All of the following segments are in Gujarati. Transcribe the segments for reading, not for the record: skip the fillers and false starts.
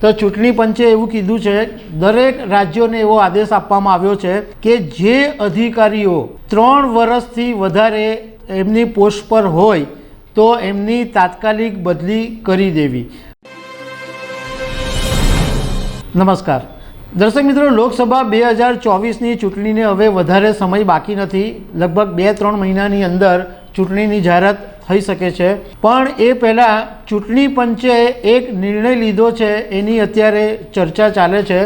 તો ચૂંટણી પંચે એવું કીધું છે, દરેક રાજ્યોને એવો આદેશ આપવામાં આવ્યો છે કે જે અધિકારીઓ 3 વર્ષથી વધારે એમની પોસ્ટ પર હોય તો એમની તાત્કાલિક બદલી કરી દેવી। નમસ્કાર દર્શક મિત્રો, લોકસભા 2024ની ચૂંટણીને હવે વધારે સમય બાકી નથી। લગભગ 2-3 મહિનાની અંદર ચૂંટણીની જાહેરાત થઈ શકે છે, પણ એ પહેલાં ચૂંટણી પંચે એક નિર્ણય લીધો છે, એની અત્યારે ચર્ચા ચાલે છે।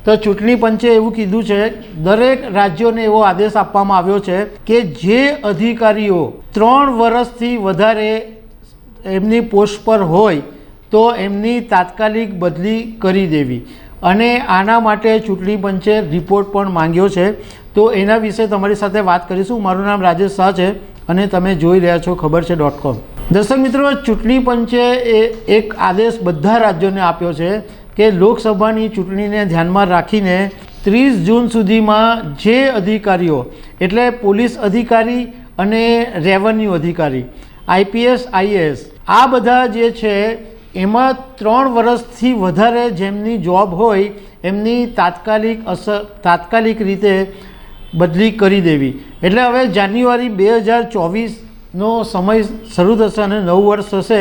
તો ચૂંટણી પંચે એવું કીધું છે, દરેક રાજ્યોને એવો આદેશ આપવામાં આવ્યો છે કે જે અધિકારીઓ 3 વર્ષથી વધારે એમની પોસ્ટ પર હોય તો એમની તાત્કાલિક બદલી કરી દેવી, અને આના માટે ચૂંટણી પંચે રિપોર્ટ પણ માંગ્યો છે। તો એના વિશે તમારી સાથે વાત કરીશું। મારું નામ રાજેશ શાહ છે અને તમે જોઈ રહ્યા છો ખબર છે.com। દર્શક મિત્રો, ચૂંટણી પંચે એક આદેશ બધા રાજ્યોને આપ્યો છે કે લોકસભાની ચૂંટણીને ધ્યાનમાં રાખીને 30 જૂન સુધીમાં જે અધિકારીઓ એટલે પોલીસ અધિકારી અને રેવન્યુ અધિકારી, IPS, IAS આ બધા જે છે એમાં 3 વર્ષથી વધારે જેમની જોબ હોય એમની તાત્કાલિક રીતે બદલી કરી દેવી। એટલે હવે જાન્યુઆરી 2024નો સમય શરૂ થશે અને 9 વર્ષ થશે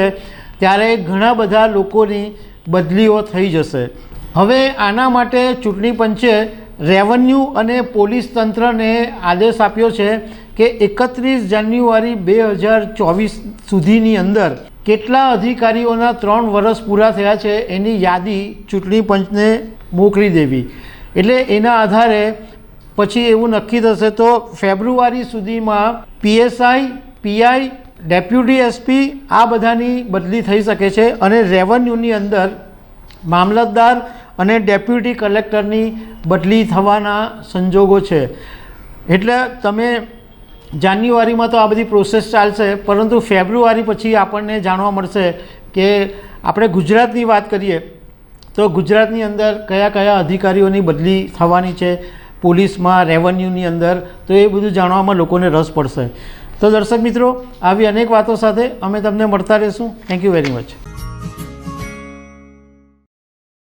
ત્યારે ઘણા બધા લોકોની બદલીઓ થઈ જશે। હવે આના માટે ચૂંટણી પંચે રેવન્યુ અને પોલીસ તંત્રને આદેશ આપ્યો છે કે 31 જાન્યુઆરી 2024 સુધીની અંદર કેટલા અધિકારીઓના 3 વર્ષ પૂરા થયા છે એની યાદી ચૂંટણી પંચને મોકલી દેવી। એટલે એના આધારે પછી એવું નક્કી થશે તો ફેબ્રુઆરી સુધીમાં PSI, PI, ડેપ્યુટી SP આ બધાની બદલી થઈ શકે છે, અને રેવન્યુની અંદર મામલતદાર અને ડેપ્યુટી કલેક્ટરની બદલી થવાના સંજોગો છે। એટલે તમે જાન્યુઆરીમાં તો આ બધી પ્રોસેસ ચાલશે, પરંતુ ફેબ્રુઆરી પછી આપણને જાણવા મળશે કે આપણે ગુજરાતની વાત કરીએ તો ગુજરાતની અંદર કયા કયા અધિકારીઓની બદલી થવાની છે, પોલીસમાં, રેવન્યુની અંદર, તો એ બધું જાણવામાં લોકોને રસ પડશે। તો દર્શક મિત્રો, આવી અનેક વાતો સાથે અમે તમને મળતા રહીશું। Thank you very much.